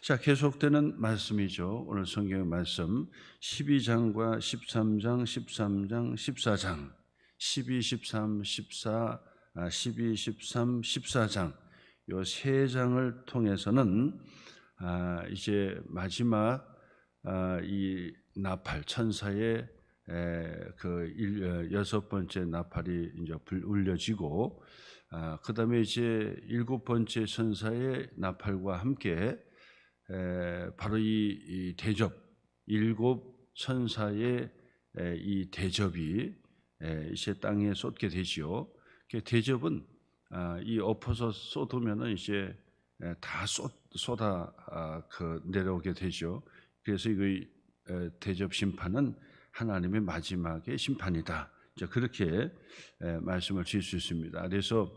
자, 계속되는 말씀이죠. 오늘 성경의 말씀 12장과 13장, 13장, 14장, 12, 13, 14, 12, 13, 14장 요 세 장을 통해서는 이제 마지막 이 나팔 천사의 그 여섯 번째 나팔이 이제 울려지고 그다음에 이제 일곱 번째 천사의 나팔과 함께 바로 이 대접 일곱 천사의 이 대접이 이제 땅에 쏟게 되지요. 그 대접은 이 엎어서 쏟으면은 이제 다 쏟아 내려오게 되죠. 그래서 이 대접 심판은 하나님의 마지막의 심판이다. 이제 그렇게 말씀을 드릴 수 있습니다. 그래서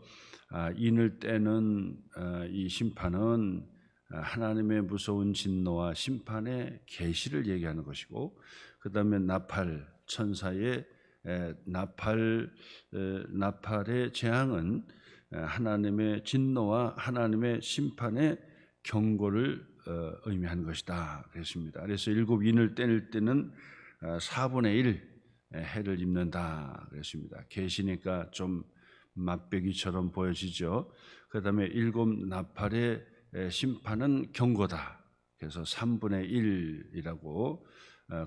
인을 떼는 이 심판은 하나님의 무서운 진노와 심판의 계시를 얘기하는 것이고, 그 다음에 나팔 천사의 나팔의 재앙은 하나님의 진노와 하나님의 심판의 경고를 의미하는 것이다 그랬습니다. 그래서 일곱 인을 떼낼 때는 4분의 1 해를 입는다 그랬습니다. 계시니까 좀 맛배기처럼 보여지죠. 그 다음에 일곱 나팔의 심판은 경고다. 그래서 3분의 1이라고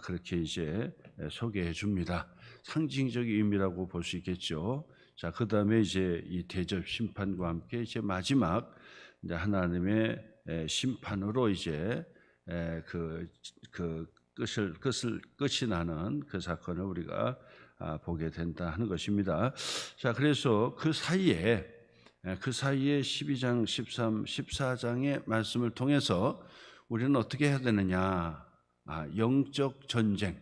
그렇게 이제 소개해 줍니다. 상징적인 의미라고 볼 수 있겠죠. 자, 그 다음에 이제 이 대접 심판과 함께 이제 마지막 이제 하나님의 심판으로 이제 끝이 나는 그 사건을 우리가 보게 된다 하는 것입니다. 자, 그래서 그 사이에 12장, 13, 14장의 말씀을 통해서 우리는 어떻게 해야 되느냐? 영적 전쟁,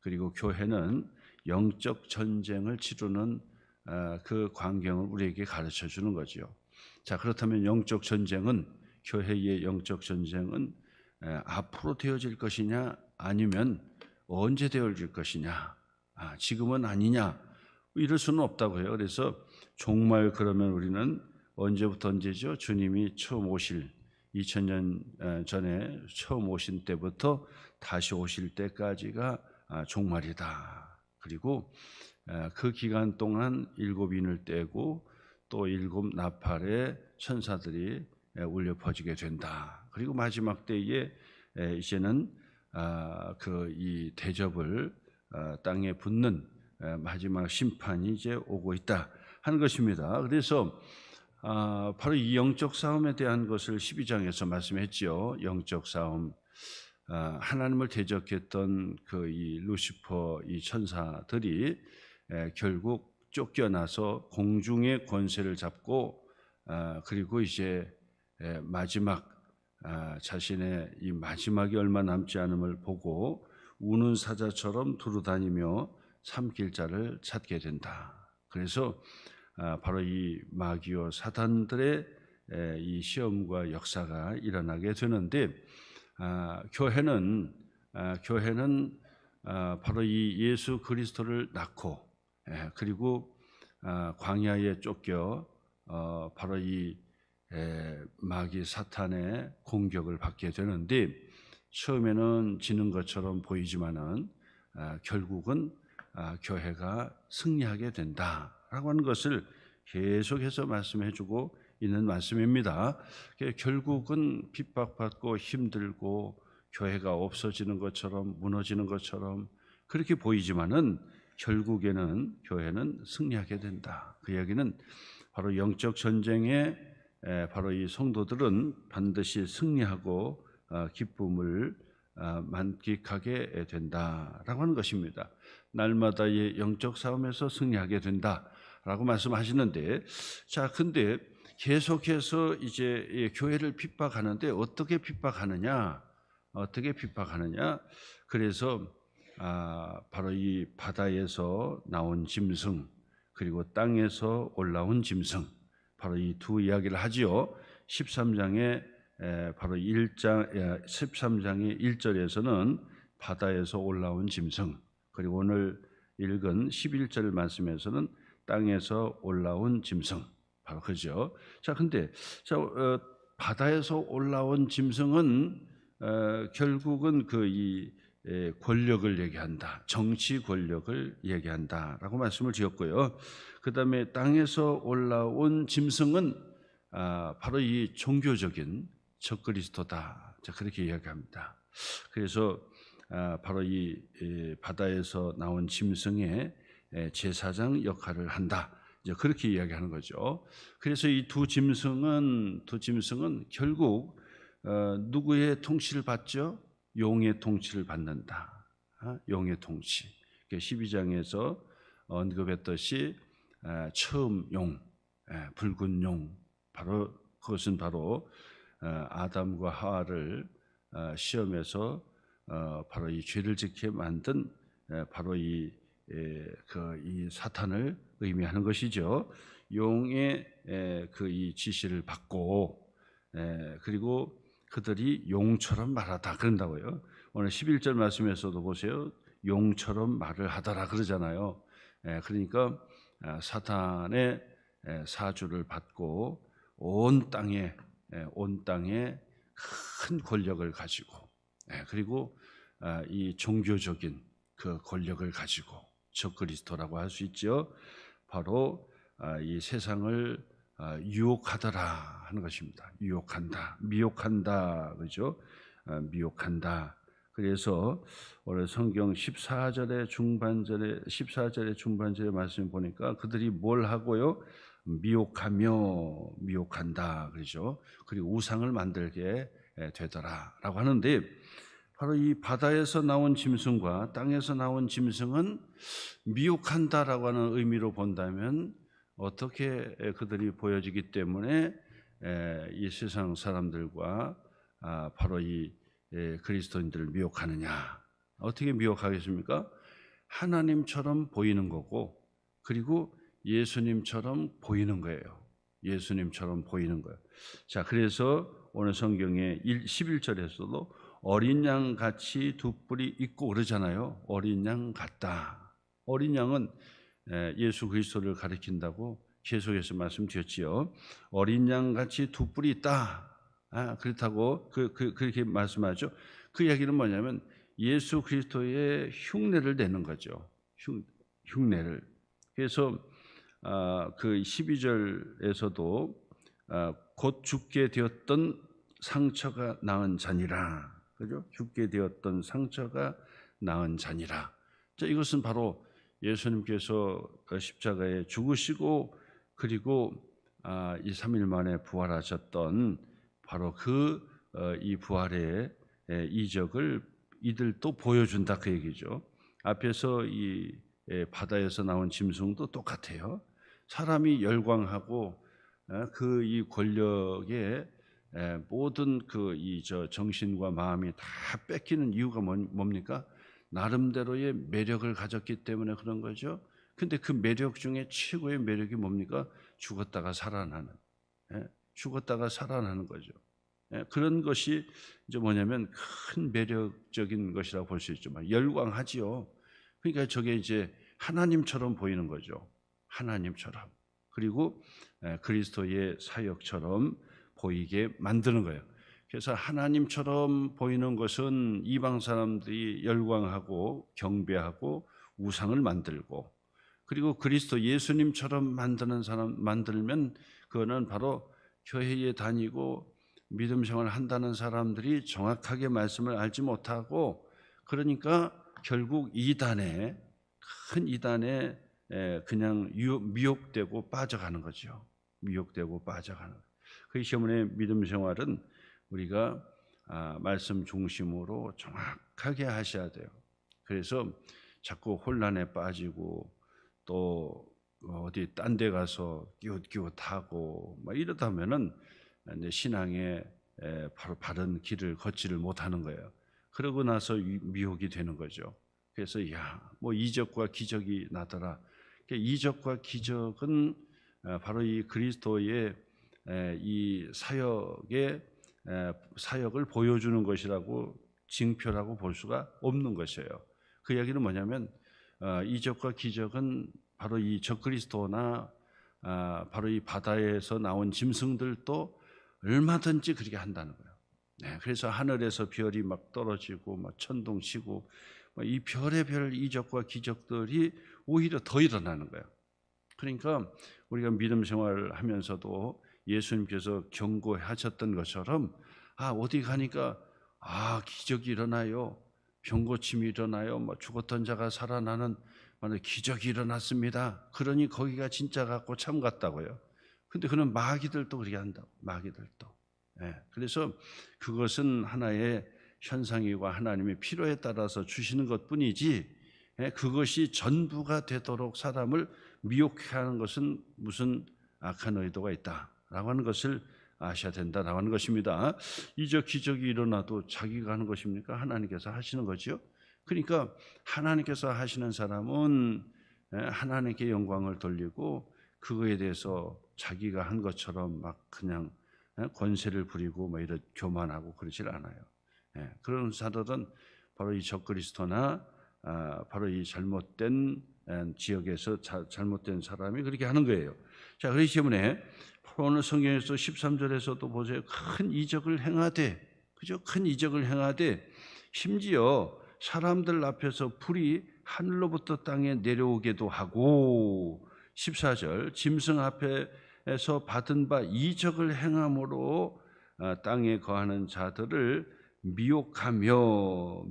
그리고 교회는 영적 전쟁을 치르는 그 광경을 우리에게 가르쳐 주는 거죠. 자, 그렇다면 영적 전쟁은, 교회의 영적 전쟁은 앞으로 되어질 것이냐, 아니면 언제 되어질 것이냐, 지금은 아니냐, 이럴 수는 없다고 해요. 그래서 정말 그러면 우리는 언제부터 언제죠? 주님이 처음 오실 2000년 전에 처음 오신 때부터 다시 오실 때까지가 종말이다. 그리고 그 기간 동안 일곱 인을 떼고 또 일곱 나팔의 천사들이 울려 퍼지게 된다. 그리고 마지막 때에 이제는 그 이 대접을 땅에 붓는 마지막 심판이 이제 오고 있다 하는 것입니다. 그래서 바로 이 영적 싸움에 대한 것을 12장에서 말씀했죠. 영적 싸움, 하나님을 대적했던 그 이 루시퍼 이 천사들이 결국 쫓겨나서 공중의 권세를 잡고 그리고 이제 마지막 자신의 이 마지막이 얼마 남지 않음을 보고 우는 사자처럼 두루다니며 삼킬 자를 찾게 된다. 그래서 바로 이 마귀와 사단들의 이 시험과 역사가 일어나게 되는데, 교회는 바로 이 예수 그리스도를 낳고 그리고 광야에 쫓겨 바로 이 마귀 사탄의 공격을 받게 되는데, 처음에는 지는 것처럼 보이지만은 결국은 교회가 승리하게 된다라고 하는 것을 계속해서 말씀해주고 있는 말씀입니다. 결국은 핍박받고 힘들고 교회가 없어지는 것처럼 무너지는 것처럼 그렇게 보이지만은 결국에는 교회는 승리하게 된다. 그 이야기는 바로 영적 전쟁에 바로 이 성도들은 반드시 승리하고 기쁨을 만끽하게 된다라고 하는 것입니다. 날마다의 영적 싸움에서 승리하게 된다라고 말씀하시는데, 자, 근데 계속해서 이제 교회를 핍박하는데 어떻게 핍박하느냐? 그래서 바로 이 바다에서 나온 짐승, 그리고 땅에서 올라온 짐승, 바로 이 두 이야기를 하지요. 13장에 바로 13장의 1절에서는 바다에서 올라온 짐승, 그리고 오늘 읽은 11절 말씀에서는 땅에서 올라온 짐승, 바로 그죠. 자, 근데 바다에서 올라온 짐승은 결국은 이 권력을 얘기한다. 정치 권력을 얘기한다라고 말씀을 드렸고요. 그다음에 땅에서 올라온 짐승은 바로 이 종교적인 적그리스도다. 그렇게 이야기합니다. 그래서 바로 이 바다에서 나온 짐승의 제사장 역할을 한다. 이제 그렇게 이야기하는 거죠. 그래서 이 두 짐승은 결국 누구의 통치를 받죠? 용의 통치를 받는다. 용의 통치. 12장에서 언급했듯이 처음 용, 붉은 용, 바로 그것은 바로 아담과 하와를 시험해서 바로 이 죄를 짓게 만든 바로 이 사탄을 의미하는 것이죠. 용의 이 지시를 받고 그리고 그들이 용처럼 말하다 그런다고요. 오늘 11절 말씀에서도 보세요. 용처럼 말을 하더라 그러잖아요. 그러니까 사탄의 사주를 받고 온 땅에 큰 권력을 가지고 그리고 이 종교적인 그 권력을 가지고 적그리스도라고 할 수 있죠. 바로 이 세상을 유혹하더라 하는 것입니다. 유혹한다, 미혹한다, 그죠? 미혹한다. 그래서 오늘 성경 14절의 중반절의 말씀 보니까 그들이 뭘 하고요? 미혹한다, 그죠? 그리고 우상을 만들게 되더라라고 하는데, 바로 이 바다에서 나온 짐승과 땅에서 나온 짐승은 미혹한다라고 하는 의미로 본다면 어떻게 그들이 보여지기 때문에 이 세상 사람들과 바로 이 그리스도인들을 미혹하느냐? 어떻게 미혹하겠습니까? 하나님처럼 보이는 거고, 그리고 예수님처럼 보이는 거예요. 예수님처럼 보이는 거예요. 자, 그래서 오늘 성경에 11절에서도 어린 양 같이 두 뿔이 있고 그러잖아요. 어린 양 같다. 어린 양은 예수 그리스도를 가리킨다고 계속해서 말씀드렸지요. 어린 양 같이 두 뿔이 있다. 그렇다고 그렇게 말씀하죠. 그 이야기는 뭐냐면 예수 그리스도의 흉내를 내는 거죠. 흉내를. 그래서 그 12절에서도 곧 죽게 되었던 상처가 나은 자니라. 그죠? 죽게 되었던 상처가 나은 자니라. 자, 이것은 바로 예수님께서 십자가에 죽으시고 그리고 이 3일 만에 부활하셨던 바로 이 부활의 이적을 이들도 보여준다 그 얘기죠. 앞에서 이 바다에서 나온 짐승도 똑같아요. 사람이 열광하고 그 이 권력에 모든 이 정신과 마음이 다 뺏기는 이유가 뭡니까? 나름대로의 매력을 가졌기 때문에 그런 거죠. 근데 그 매력 중에 최고의 매력이 뭡니까? 죽었다가 살아나는 거죠. 그런 것이 이제 뭐냐면 큰 매력적인 것이라고 볼 수 있죠. 열광하지요. 그러니까 저게 이제 하나님처럼 보이는 거죠. 하나님처럼. 그리고 그리스도의 사역처럼 보이게 만드는 거예요. 그래서 하나님처럼 보이는 것은 이방 사람들이 열광하고 경배하고 우상을 만들고, 그리고 그리스도 예수님처럼 만들면 그거는 바로 교회에 다니고 믿음 생활을 한다는 사람들이 정확하게 말씀을 알지 못하고, 그러니까 결국 큰 이단에 그냥 미혹되고 빠져가는 거죠. 미혹되고 빠져가는 거예요. 그렇기 때문에 믿음 생활은 우리가 말씀 중심으로 정확하게 하셔야 돼요. 그래서 자꾸 혼란에 빠지고 또 어디 딴 데 가서 기웃기웃하고 이러다 하면은 신앙의 바로 바른 길을 걷지를 못하는 거예요. 그러고 나서 미혹이 되는 거죠. 그래서 이적과 기적이 나더라. 이적과 기적은 바로 이 그리스도의 이 사역을 보여주는 것이라고 징표라고 볼 수가 없는 것이에요. 그 이야기는 뭐냐면 이적과 기적은 바로 이 적그리스도나 바로 이 바다에서 나온 짐승들도 얼마든지 그렇게 한다는 거예요. 네, 그래서 하늘에서 별이 막 떨어지고 막 천둥치고 이 별의별 이적과 기적들이 오히려 더 일어나는 거예요. 그러니까 우리가 믿음 생활을 하면서도 예수님께서 경고하셨던 것처럼 어디 가니까 기적이 일어나요. 병 고침이 일어나요. 죽었던 자가 살아나는 기적이 일어났습니다. 그러니 거기가 진짜 같고 참 같다고요. 근데 그런 마귀들도 그렇게 한다고. 마귀들도. 그래서 그것은 하나의 현상이고 하나님의 필요에 따라서 주시는 것뿐이지 그것이 전부가 되도록 사람을 미혹하는 것은 무슨 악한 의도가 있다라고 하는 것을 아셔야 된다라고 하는 것입니다. 이적 기적이 일어나도 자기가 하는 것입니까? 하나님께서 하시는 거죠. 그러니까 하나님께서 하시는 사람은 하나님께 영광을 돌리고 그거에 대해서 자기가 한 것처럼 막 그냥 권세를 부리고 이런 교만하고 그러질 않아요. 그런 사람들은 바로 이 적그리스도나 바로 이 잘못된 지역에서 잘못된 사람이 그렇게 하는 거예요. 자, 그렇기 때문에 오늘 성경에서 13절에서도 보세요. 큰 이적을 행하되, 그죠? 큰 이적을 행하되 심지어 사람들 앞에서 불이 하늘로부터 땅에 내려오게도 하고 14절 짐승 앞에서 받은 바 이적을 행함으로 땅에 거하는 자들을 미혹하며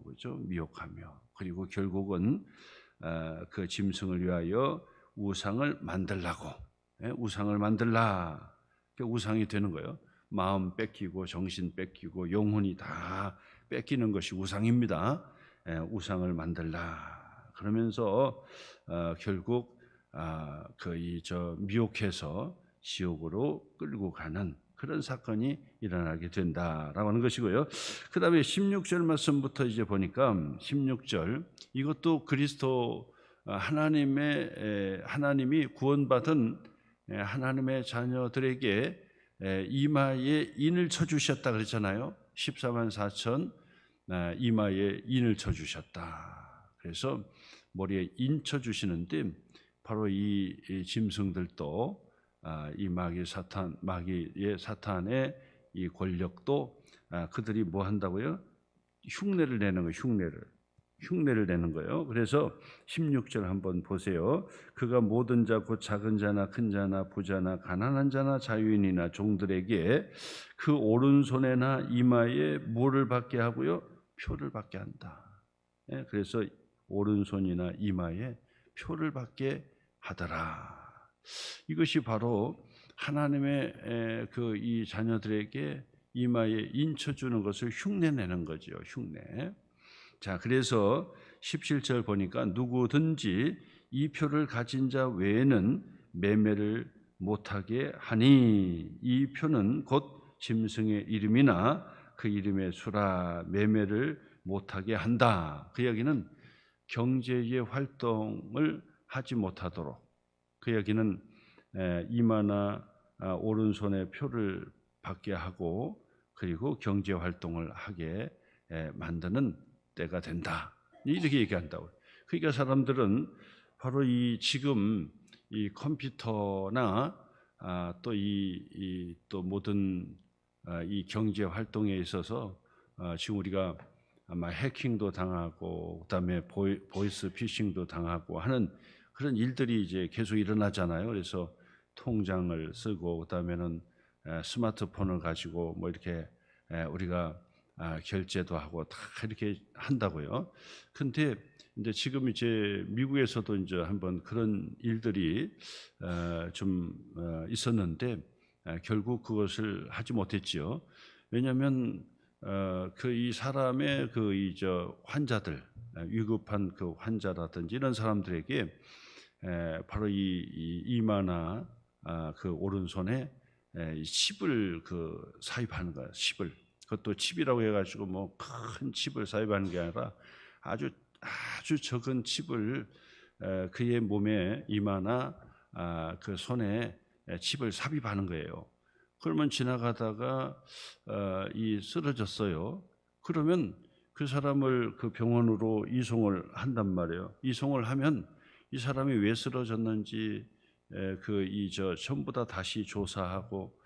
그죠? 미혹하며 그리고 결국은 그 짐승을 위하여 우상을 만들라고 우상을 만들라. 우상이 되는 거예요. 마음 뺏기고 정신 뺏기고 영혼이 다 뺏기는 것이 우상입니다. 우상을 만들라. 그러면서 결국 미혹해서 지옥으로 끌고 가는 그런 사건이 일어나게 된다라고 하는 것이고요. 그 다음에 16절 말씀부터 이제 보니까 16절 이것도 그리스도 하나님이 구원받은 하나님의 자녀들에게 이마에 인을 쳐주셨다 그랬잖아요. 14만 4천 이마에 인을 쳐주셨다. 그래서 머리에 인 쳐주시는데 바로 이 짐승들도 이 마귀의 사탄의 이 권력도 그들이 뭐 한다고요? 흉내를 내는 거예요. 흉내를 내는 거예요. 그래서 16절 한번 보세요. 그가 모든 자 곧 작은 자나 큰 자나 부자나 가난한 자나 자유인이나 종들에게 그 오른손에나 이마에 뭐를 받게 하고요? 표를 받게 한다. 그래서 오른손이나 이마에 표를 받게 하더라. 이것이 바로 하나님의 이 자녀들에게 이마에 인쳐주는 것을 흉내내는 거죠. 흉내. 자, 그래서 17절 보니까 누구든지 이 표를 가진 자 외에는 매매를 못하게 하니 이 표는 곧 짐승의 이름이나 그 이름의 수라 매매를 못하게 한다. 그 이야기는 경제의 활동을 하지 못하도록 그 이야기는 이마나 오른손에 표를 받게 하고 그리고 경제 활동을 하게 만드는 때가 된다. 이렇게 얘기한다고. 그러니까 사람들은 바로 지금 이 컴퓨터나 또 또 모든 이 경제 활동에 있어서 지금 우리가 아마 해킹도 당하고 그다음에 보이스 피싱도 당하고 하는 그런 일들이 이제 계속 일어나잖아요. 그래서 통장을 쓰고 그다음에는 스마트폰을 가지고 뭐 이렇게 우리가 결제도 하고 다 이렇게 한다고요. 근데 이제 지금 이제 미국에서도 이제 한번 그런 일들이 좀 있었는데 결국 그것을 하지 못했지요. 왜냐하면 이 사람의 환자들 위급한 그 환자라든지 이런 사람들에게 바로 이 이마나 그 오른손에 칩을 삽입하는 거예요. 칩을. 그것도 칩이라고 해가지고 뭐 큰 칩을 삽입하는 게 아니라 아주 적은 칩을 그의 몸에 이마나 그 손에 칩을 삽입하는 거예요. 그러면 지나가다가 쓰러졌어요. 그러면 그 사람을 그 병원으로 이송을 한단 말이에요. 이송을 하면 이 사람이 왜 쓰러졌는지 전부 다 다시 조사하고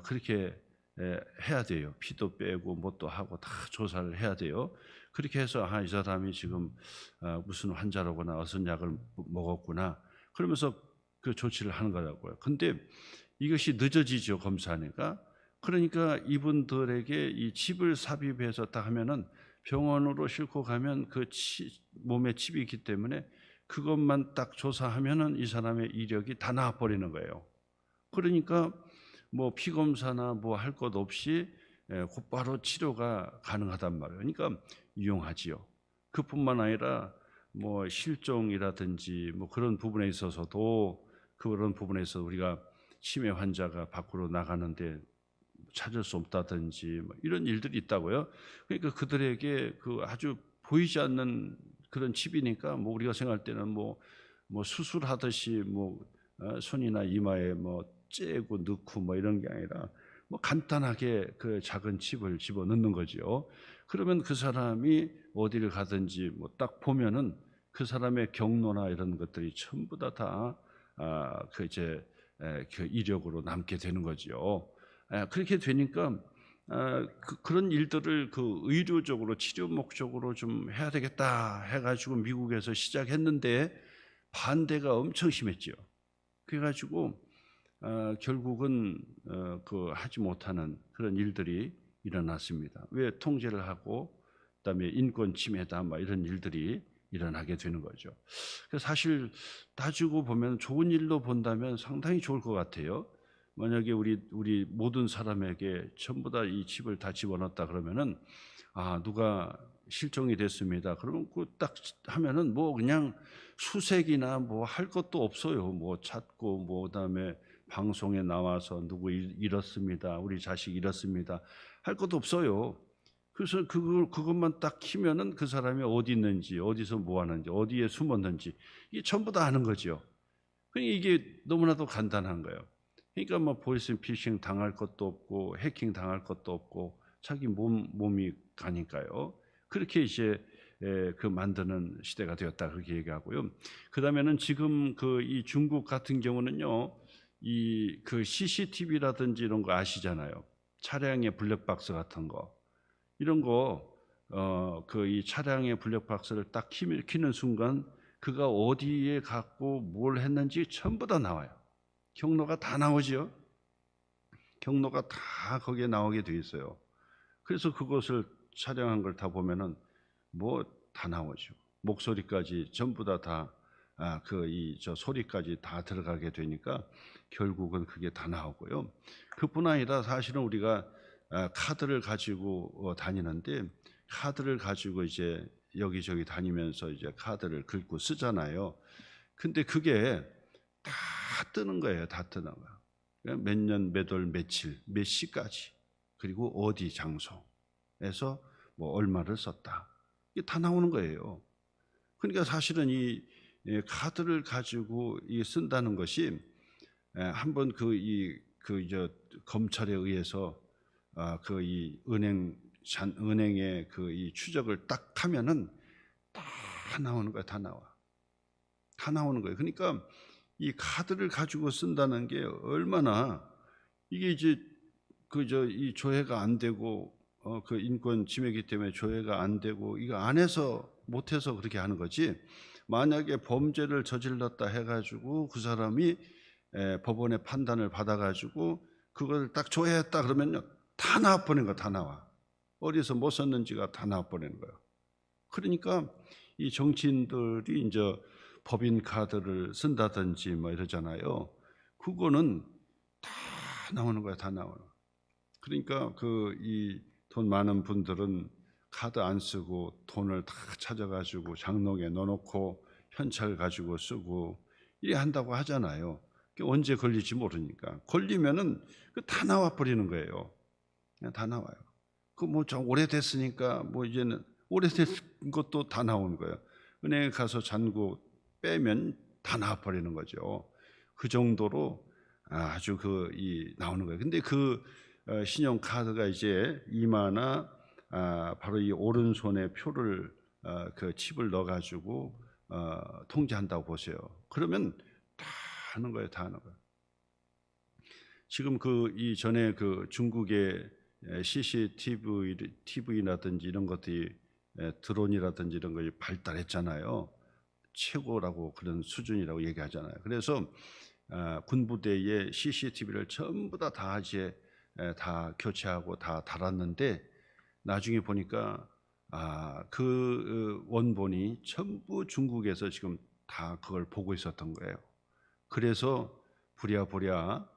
그렇게 해야 돼요. 피도 빼고 뭣도 하고 다 조사를 해야 돼요. 그렇게 해서 이 사람이 지금 무슨 환자로구나, 어떤 약을 먹었구나, 그러면서 그 조치를 하는 거라고요. 근데 이것이 늦어지죠, 검사하니까. 그러니까 이분들에게 이 칩을 삽입해서 딱 하면은 병원으로 싣고 가면 그 몸에 칩이 있기 때문에 그것만 딱 조사하면은 이 사람의 이력이 다 나와버리는 거예요. 그러니까 뭐 피검사나 뭐 할 것 없이 곧바로 치료가 가능하단 말이에요. 그러니까 유용하지요. 그뿐만 아니라 뭐 실종이라든지 뭐 그런 부분에 있어서도, 그런 부분에서 우리가 치매 환자가 밖으로 나가는데 찾을 수 없다든지 뭐 이런 일들이 있다고요. 그러니까 그들에게 그 아주 보이지 않는 그런 칩이니까 뭐 우리가 생각할 때는 뭐 수술하듯이 뭐 손이나 이마에 뭐 째고 넣고 뭐 이런 게 아니라 뭐 간단하게 그 작은 칩을 집어 넣는 거죠. 그러면 그 사람이 어디를 가든지 뭐 딱 보면은 그 사람의 경로나 이런 것들이 전부 다그 이제 그 이력으로 남게 되는 거죠. 그렇게 되니까 그런 일들을 그 의료적으로 치료 목적으로 좀 해야 되겠다 해가지고 미국에서 시작했는데 반대가 엄청 심했죠. 그래가지고 결국은 그 하지 못하는 그런 일들이 일어났습니다. 왜 통제를 하고 그다음에 인권 침해다 막 이런 일들이 일어나게 되는 거죠. 그래서 사실 따지고 보면 좋은 일로 본다면 상당히 좋을 것 같아요. 만약에 우리 모든 사람에게 전부 다 이 칩을 다 집어넣었다 그러면은 누가 실종이 됐습니다. 그러면 그 딱 하면은 뭐 그냥 수색이나 뭐 할 것도 없어요. 뭐 찾고 뭐 그다음에 방송에 나와서 누구 잃었습니다. 우리 자식 잃었습니다. 할 것도 없어요. 그래서 그것만 딱 키면은 그 사람이 어디 있는지, 어디서 뭐 하는지, 어디에 숨었는지 이게 전부 다 아는 거죠. 그러니까 이게 너무나도 간단한 거예요. 그러니까 뭐 보이스피싱 당할 것도 없고 해킹 당할 것도 없고 자기 몸이 가니까요. 그렇게 이제 그 만드는 시대가 되었다 그렇게 얘기하고요. 그 다음에는 지금 이 중국 같은 경우는요, 이 그 CCTV라든지 이런 거 아시잖아요. 차량의 블랙박스 같은 거 이런 거 그 이 차량의 블랙박스를 딱 키는 순간 그가 어디에 갔고 뭘 했는지 전부 다 나와요. 경로가 다 나오죠. 경로가 다 거기에 나오게 돼 있어요. 그래서 그것을 촬영한 걸 다 보면은 뭐 다 나오죠. 목소리까지 전부 저 소리까지 다 들어가게 되니까 결국은 그게 다 나오고요. 그뿐 아니라 사실은 우리가 카드를 가지고 다니는데 카드를 가지고 이제 여기저기 다니면서 이제 카드를 긁고 쓰잖아요. 근데 그게 다 뜨는 거예요. 다 뜨는 거예요. 몇 년, 몇 월, 며칠, 몇 시까지, 그리고 어디 장소에서 뭐 얼마를 썼다. 이게 다 나오는 거예요. 그러니까 사실은 이 카드를 가지고 쓴다는 것이 한번 검찰에 의해서 그 이 은행의 그 이 추적을 딱 하면은 다 나오는 거야. 다 나와. 다 나오는 거예요. 그러니까 이 카드를 가지고 쓴다는 게 얼마나 이게 이제 이 조회가 안 되고 그 인권 침해이기 때문에 조회가 안 되고 이거 안 해서 못해서 그렇게 하는 거지. 만약에 범죄를 저질렀다 해가지고 그 사람이 법원의 판단을 받아가지고 그걸 딱 조회했다 그러면요 다 나와버리는 거야. 다 나와. 어디서 뭐 썼는지가 다 나와버리는 거예요. 그러니까 이 정치인들이 이제 법인 카드를 쓴다든지 뭐 이러잖아요. 그거는 다 나오는 거야. 다 나오는 거야. 그러니까 이 돈 많은 분들은 카드 안 쓰고 돈을 다 찾아가지고 장롱에 넣어놓고 현찰 가지고 쓰고 이래 한다고 하잖아요. 언제 걸릴지 모르니까 걸리면은 다 나와 버리는 거예요. 그냥 다 나와요. 그 뭐 좀 오래됐으니까 뭐 이제는 오래된 것도 다 나오는 거예요. 은행에 가서 잔고 빼면 다 나와 버리는 거죠. 그 정도로 아주 나오는 거예요. 근데 신용카드가 이제 이마나 바로 이 오른손에 표를 그 칩을 넣어가지고 통제한다고 보세요. 그러면 다 하는 거예요. 다 하는 거예요. 지금 그 이전에 그 중국의 CCTV라든지 이런 것들이 드론이라든지 이런 것이 발달했잖아요. 최고라고 그런 수준이라고 얘기하잖아요. 그래서 군부대에 CCTV를 전부 다 이제 다 교체하고 다 달았는데 나중에 보니까 그 원본이 전부 중국에서 지금 다 그걸 보고 있었던 거예요. 그래서 부랴부랴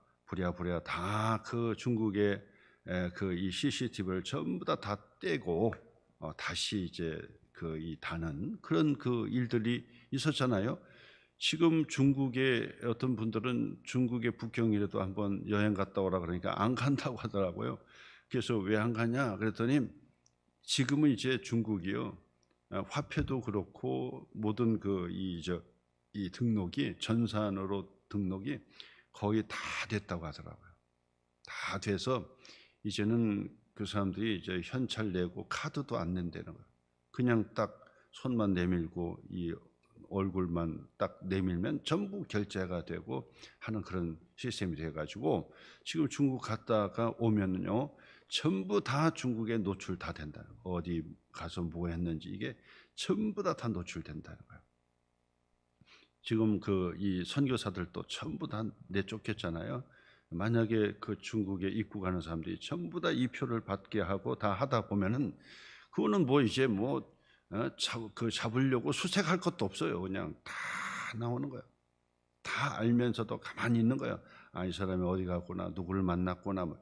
다 그 중국의 그 이 CCTV를 전부 다 떼고 다시 이제 그 이 다는 그런 그 일들이 있었잖아요. 지금 중국의 어떤 분들은 중국의 북경이라도 한번 여행 갔다 오라 그러니까 안 간다고 하더라고요. 그래서 왜 안 가냐 그랬더니 지금은 이제 중국이요 화폐도 그렇고 모든 그 이 등록이 전산으로 등록이 거의 다 됐다고 하더라고요. 다 돼서 이제는 그 사람들이 이제 현찰 내고 카드도 안 낸다는 거예요. 그냥 딱 손만 내밀고 이 얼굴만 딱 내밀면 전부 결제가 되고 하는 그런 시스템이 돼가지고 지금 중국 갔다가 오면요 전부 다 중국에 노출 다 된다는 거예요. 어디 가서 뭐 했는지 이게 전부 다 노출된다는 거예요. 지금 그 이 선교사들도 전부 다 내쫓겼잖아요. 만약에 그 중국에 입국하는 사람들이 전부 다 이 표를 받게 하고 다 하다 보면은 그거는 뭐 이제 뭐 그 잡으려고 수색할 것도 없어요. 그냥 다 나오는 거예요. 다 알면서도 가만히 있는 거예요. 이 사람이 어디 갔구나, 누구를 만났구나. 뭐.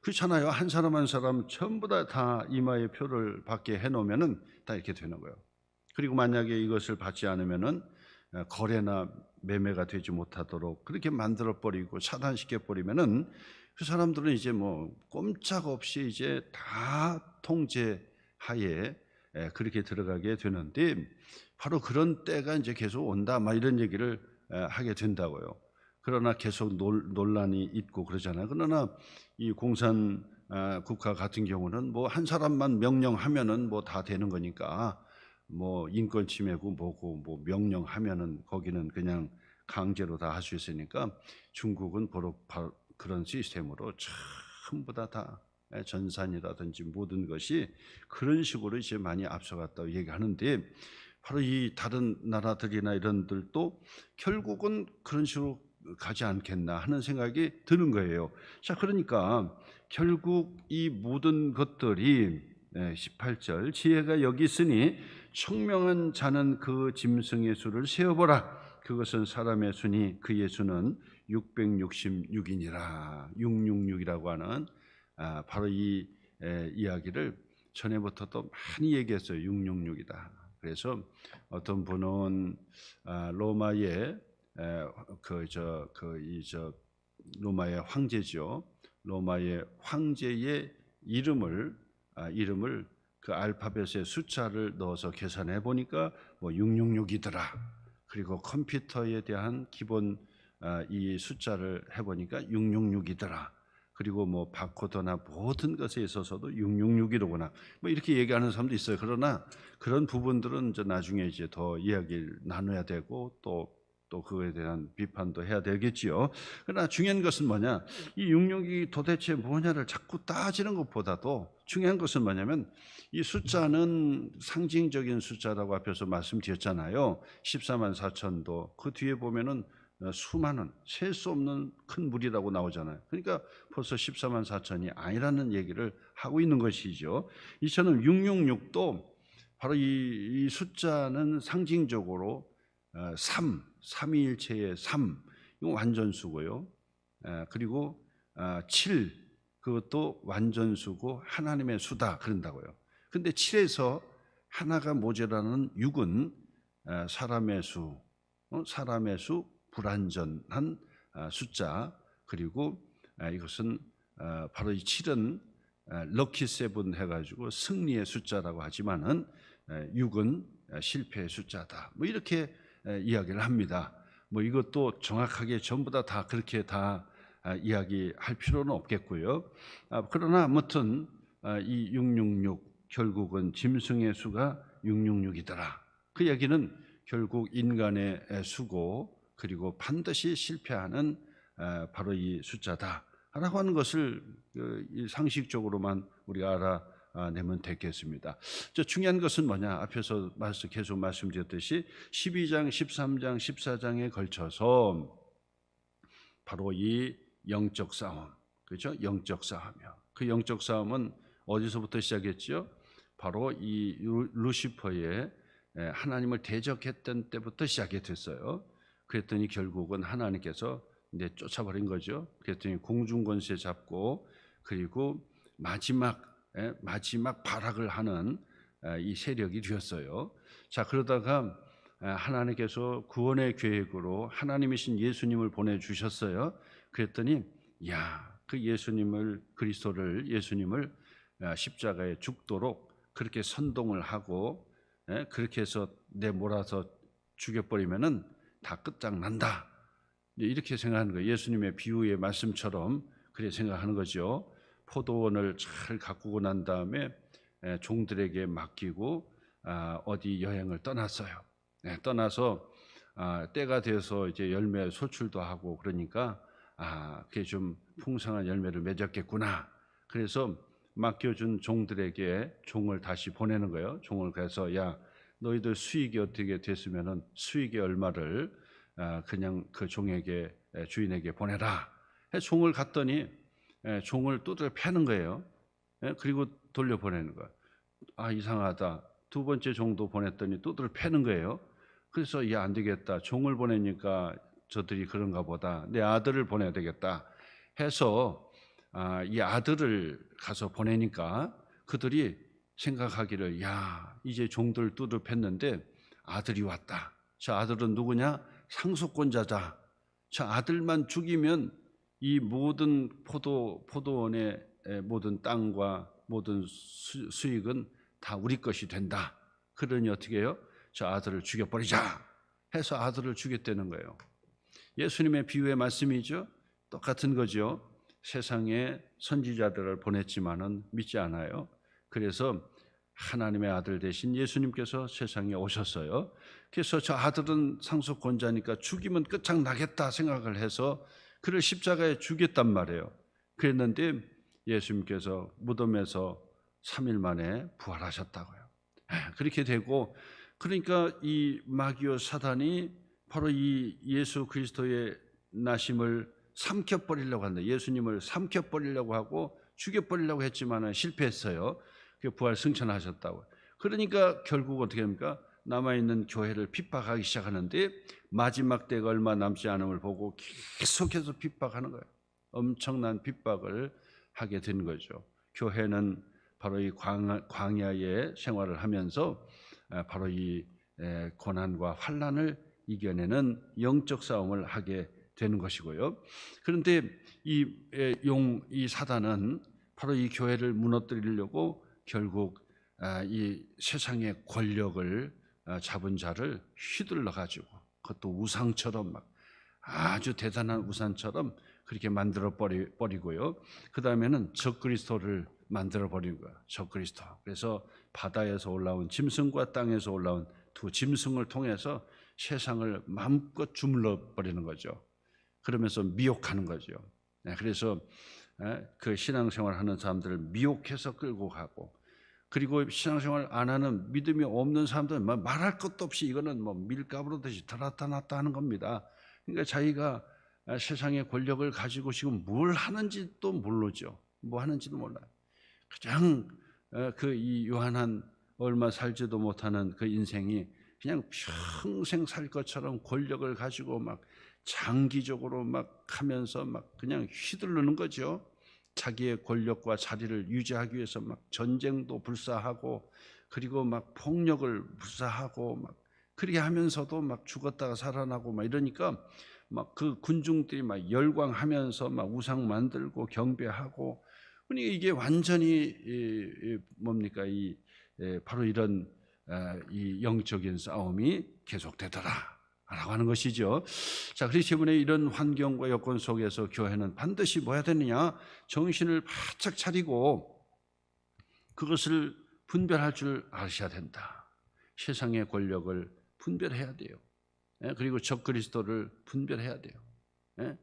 그렇잖아요. 한 사람 한 사람 전부 다 이마에 표를 받게 해놓으면은 다 이렇게 되는 거예요. 그리고 만약에 이것을 받지 않으면은 거래나 매매가 되지 못하도록 그렇게 만들어 버리고 차단시켜 버리면은 그 사람들은 이제 뭐 꼼짝없이 이제 다 통제하에 그렇게 들어가게 되는데 바로 그런 때가 이제 계속 온다 막 이런 얘기를 하게 된다고요. 그러나 계속 논란이 있고 그러잖아요. 그러나 이 공산 국가 같은 경우는 뭐 한 사람만 명령하면은 뭐 다 되는 거니까 뭐 인권 침해고 뭐고 뭐 명령하면은 거기는 그냥 강제로 다 할 수 있으니까 중국은 바로 그런 시스템으로 전부 다 전산이라든지 모든 것이 그런 식으로 이제 많이 앞서갔다고 얘기하는데 바로 이 다른 나라들이나 이런들도 결국은 그런 식으로 가지 않겠나 하는 생각이 드는 거예요. 자, 그러니까 결국 이 모든 것들이 18절 지혜가 여기 있으니 총명한 자는 그 짐승의 수를 세어보라. 그것은 사람의 수니 그의 수는 666이니라. 666이라고 하는 바로 이 이야기를 전에부터 또 많이 얘기했어요. 666이다. 그래서 어떤 분은 로마의 로마의 황제죠. 로마의 황제의 이름을 그 알파벳의 숫자를 넣어서 계산해 보니까 뭐 666이더라. 그리고 컴퓨터에 대한 기본 이 숫자를 해 보니까 666이더라. 그리고 뭐 바코드나 모든 것에 있어서도 666이로구나. 뭐 이렇게 얘기하는 사람도 있어요. 그러나 그런 부분들은 이제 나중에 이제 더 이야기를 나눠야 되고 또 그거에 대한 비판도 해야 되겠지요. 그러나 중요한 것은 뭐냐? 이 666이 도대체 뭐냐를 자꾸 따지는 것보다도 중요한 것은 뭐냐면 이 숫자는 상징적인 숫자라고 앞에서 말씀드렸잖아요. 14만 4천도 그 뒤에 보면은 수많은 셀 수 없는 큰 물이라고 나오잖아요. 그러니까 벌써 14만 4천이 아니라는 얘기를 하고 있는 것이죠. 이처럼 666도 바로 이 숫자는 상징적으로 삼위일체의 3, 이거 완전수고요. 그리고 7, 그것도 완전수고 하나님의 수다 그런다고요. 근데 7에서 하나가 모자라는 6은 사람의 수, 불완전한 숫자. 그리고 이것은 바로 이 7은 럭키 세븐 해가지고 승리의 숫자라고 하지만은 6은 실패의 숫자다. 뭐 이렇게 이야기를 합니다. 뭐 이것도 정확하게 전부 다 그렇게 다 이야기할 필요는 없겠고요. 그러나 아무튼 이 666 결국은 짐승의 수가 666이더라. 그 얘기는 결국 인간의 수고 그리고 반드시 실패하는 바로 이 숫자다. 라고 하는 것을 이 상식적으로만 우리가 알아내면 되겠습니다. 중요한 것은 뭐냐? 앞에서 계속 말씀드렸듯이 12장, 13장, 14장에 걸쳐서 바로 이 영적 싸움, 그렇죠? 영적 싸움이요. 그 영적 싸움은 어디서부터 시작했죠? 바로 이 루시퍼의 하나님을 대적했던 때부터 시작이 됐어요. 그랬더니 결국은 하나님께서 이제 쫓아버린 거죠. 그랬더니 공중 권세 잡고 그리고 마지막 발악을 하는 이 세력이 되었어요. 자, 그러다가 하나님께서 구원의 계획으로 하나님이신 예수님을 보내주셨어요. 그랬더니 그 그리스도를 예수님을 십자가에 죽도록 그렇게 선동을 하고 그렇게 해서 내몰아서 죽여버리면은 다 끝장난다, 이렇게 생각하는 거예요. 예수님의 비유의 말씀처럼 그렇게 생각하는 거죠. 포도원을 잘 가꾸고 난 다음에 종들에게 맡기고 어디 여행을 떠났어요. 떠나서 때가 돼서 이제 열매 소출도 하고 그러니까 그게 좀 풍성한 열매를 맺었겠구나. 그래서 맡겨준 종들에게 종을 다시 보내는 거예요. 종을 가서 야, 너희들 수익이 어떻게 됐으면은 수익의 얼마를 그냥 그 종에게 주인에게 보내라. 종을 갔더니 종을 두드려 패는 거예요. 그리고 돌려보내는 거예요. 이상하다. 두 번째 종도 보냈더니 두드려 패는 거예요. 그래서 안 되겠다. 종을 보내니까 저들이 그런가 보다. 내 아들을 보내야 되겠다 해서 이 아들을 가서 보내니까 그들이 생각하기를 이제 종들 두드려 팼는데 아들이 왔다. 저 아들은 누구냐? 상속권자자. 저 아들만 죽이면 이 모든 포도원의 모든 땅과 모든 수익은 다 우리 것이 된다. 그러니 어떻게 해요? 저 아들을 죽여버리자 해서 아들을 죽였다는 거예요. 예수님의 비유의 말씀이죠. 똑같은 거죠. 세상에 선지자들을 보냈지만은 믿지 않아요. 그래서 하나님의 아들 대신 예수님께서 세상에 오셨어요. 그래서 저 아들은 상속권자니까 죽이면 끝장나겠다 생각을 해서 그를 십자가에 죽였단 말이에요. 그랬는데 예수님께서 무덤에서 3일 만에 부활하셨다고요. 그렇게 되고, 그러니까 이 마귀와 사단이 바로 이 예수 그리스도의 나심을 삼켜버리려고 한다. 예수님을 삼켜버리려고 하고 죽여버리려고 했지만 실패했어요. 부활 승천하셨다고. 그러니까 결국 어떻게 합니까? 남아있는 교회를 핍박하기 시작하는데 마지막 때가 얼마 남지 않음을 보고 계속해서 핍박하는 거예요. 엄청난 핍박을 하게 된 거죠. 교회는 바로 이 광야의 생활을 하면서 바로 이 고난과 환난을 이겨내는 영적 싸움을 하게 되는 것이고요. 그런데 이 사단은 바로 이 교회를 무너뜨리려고 결국 이 세상의 권력을 잡은 자를 휘둘러 가지고, 그것도 우상처럼 막 아주 대단한 우상처럼 그렇게 만들어 버리고요. 그 다음에는 적그리스도를 만들어 버린 거야. 적그리스도. 그래서 바다에서 올라온 짐승과 땅에서 올라온 두 짐승을 통해서 세상을 마음껏 주물러 버리는 거죠. 그러면서 미혹하는 거죠. 그래서 그 신앙생활 하는 사람들을 미혹해서 끌고 가고, 그리고 신앙생활 안 하는 믿음이 없는 사람들은 말할 것도 없이 이거는 밀가루듯이 들었다 놨다 하는 겁니다. 그러니까 자기가 세상의 권력을 가지고 지금 뭘 하는지도 모르죠. 뭐 하는지도 몰라요. 그냥 이 요한한 얼마 살지도 못하는 그 인생이 그냥 평생 살 것처럼 권력을 가지고 막 장기적으로 막 하면서 막 그냥 휘두르는 거죠. 자기의 권력과 자리를 유지하기 위해서 막 전쟁도 불사하고, 그리고 막 폭력을 불사하고, 막 그렇게 하면서도 막 죽었다가 살아나고 막 이러니까 막 그 군중들이 막 열광하면서 막 우상 만들고 경배하고, 그러니까 이게 완전히 뭡니까? 바로 이런 이 영적인 싸움이 계속되더라 라고 하는 것이죠. 자, 그렇기 때문에 이런 환경과 여건 속에서 교회는 반드시 뭐 해야 되느냐? 정신을 바짝 차리고 그것을 분별할 줄 아셔야 된다. 세상의 권력을 분별해야 돼요. 그리고 적그리스도를 분별해야 돼요.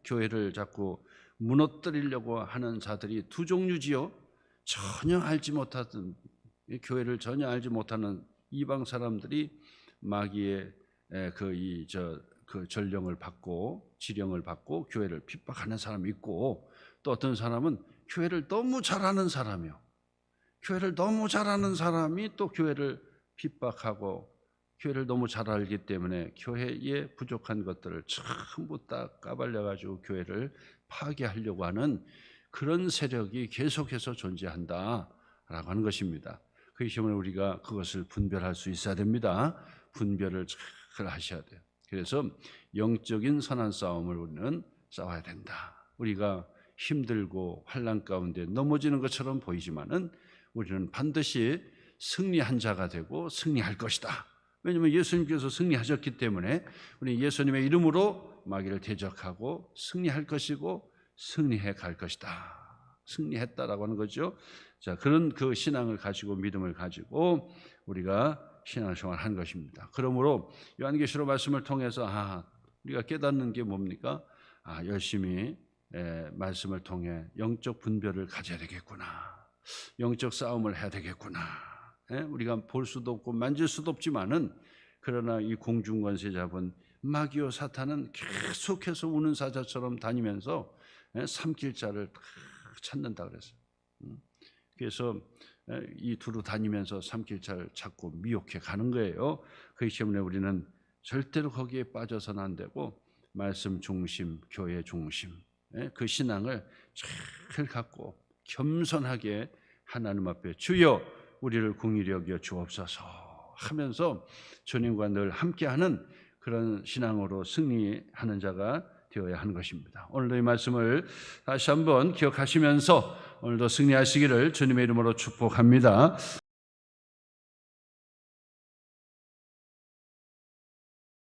교회를 자꾸 무너뜨리려고 하는 자들이 두 종류지요. 전혀 알지 못하던, 교회를 전혀 알지 못하는 이방 사람들이 마귀의 그 전령을 받고 지령을 받고 교회를 핍박하는 사람이 있고, 또 어떤 사람은 교회를 너무 잘하는 사람이요, 교회를 너무 잘하는 사람이 또 교회를 핍박하고, 교회를 너무 잘 알기 때문에 교회에 부족한 것들을 전부 다 까발려가지고 교회를 파괴하려고 하는 그런 세력이 계속해서 존재한다라고 하는 것입니다. 그렇기 때문에 우리가 그것을 분별할 수 있어야 됩니다. 분별을 잘 하셔야 돼요. 그래서 영적인 선한 싸움을 우리는 싸워야 된다. 우리가 힘들고 환난 가운데 넘어지는 것처럼 보이지만은 우리는 반드시 승리한 자가 되고 승리할 것이다. 왜냐하면 예수님께서 승리하셨기 때문에 우리 예수님의 이름으로 마귀를 대적하고 승리할 것이고 승리해 갈 것이다. 승리했다라고 하는 거죠. 자, 그런 그 신앙을 가지고, 믿음을 가지고 우리가 신앙생활을 한 것입니다. 그러므로 요한계시록 말씀을 통해서 우리가 깨닫는 게 뭡니까? 열심히 말씀을 통해 영적 분별을 가져야 되겠구나. 영적 싸움을 해야 되겠구나. 우리가 볼 수도 없고 만질 수도 없지만은, 그러나 이 공중권세 잡은 마귀와 사탄은 계속해서 우는 사자처럼 다니면서 삼킬 자를 찾는다 그랬어요. 그래서 이 두루 다니면서 삼킬 자를 찾고 미혹해 가는 거예요. 그렇기 때문에 우리는 절대로 거기에 빠져서는 안 되고, 말씀 중심, 교회 중심, 그 신앙을 잘 갖고 겸손하게 하나님 앞에 주여 우리를 긍휼히 여겨 주옵소서 하면서 주님과 늘 함께하는 그런 신앙으로 승리하는 자가 되어야 하는 것입니다. 오늘도 이 말씀을 다시 한번 기억하시면서 오늘도 승리하시기를 주님의 이름으로 축복합니다.